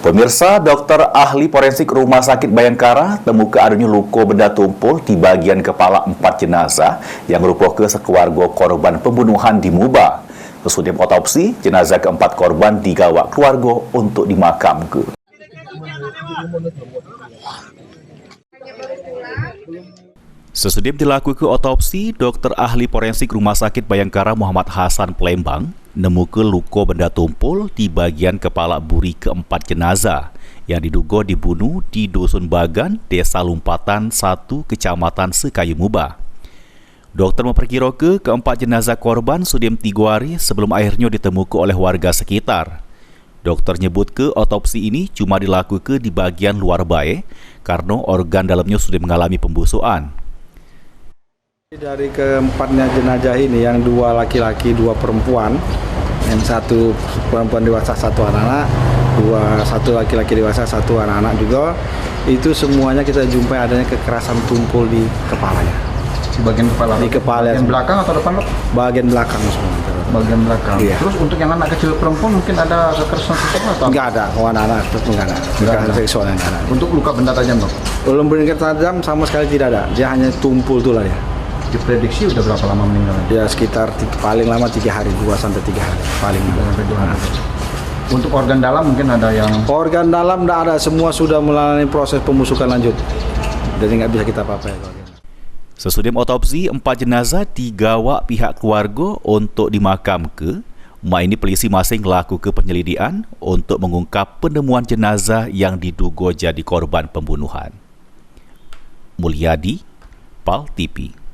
Pemirsa, dokter ahli forensik Rumah Sakit Bayangkara temukan adanya luka benda tumpul di bagian kepala 4 jenazah yang merupakan sekeluarga korban pembunuhan di Muba. Sesudah otopsi, jenazah keempat korban digawa keluarga untuk dimakamkan. Sesudah dilakukan otopsi, dokter ahli forensik Rumah Sakit Bayangkara Muhammad Hasan Palembang nemukan luka benda tumpul di bagian kepala buri keempat jenazah yang diduga dibunuh di Dusun Bagan, Desa Lumpatan 1, Kecamatan Sekayu Muba. Dokter memperkirakan keempat jenazah korban sudah 3 hari sebelum akhirnya ditemukan oleh warga sekitar. Dokter nyebut ke otopsi ini cuma dilakukan di bagian luar bayi karena organ dalamnya sudah mengalami pembusukan. Dari keempatnya jenazah ini, yang 2 laki-laki, 2 perempuan, yang 1 perempuan dewasa, 1 anak-anak, 1 laki-laki dewasa, 1 anak-anak juga, itu semuanya kita jumpai adanya kekerasan tumpul di kepalanya. Di bagian kepala? Di kepala. Bagian belakang atau depan? Bagian belakang semua. Bagian belakang. Iya. Terus untuk yang anak kecil perempuan mungkin ada kekerasan seksual atau? Enggak ada, anak-anak itu enggak ada. Kekerasan seksual yang ada. Untuk luka benda tajam, Dok? Belum benda tajam sama sekali tidak ada. Dia hanya tumpul itulah ya. Diprediksi udah berapa lama meninggal? Ya sekitar paling lama 3 hari, 2 sampai 3 hari paling lama. Untuk organ dalam mungkin ada yang? Organ dalam tidak ada, semua sudah melalui proses pembusukan lanjut. Jadi nggak bisa kita apa-apa. Sesudah otopsi, 4 jenazah digawa pihak keluarga untuk dimakamkan. Ini polisi masing melakukan penyelidikan untuk mengungkap penemuan jenazah yang diduga jadi korban pembunuhan. Mulyadi, PAL TV.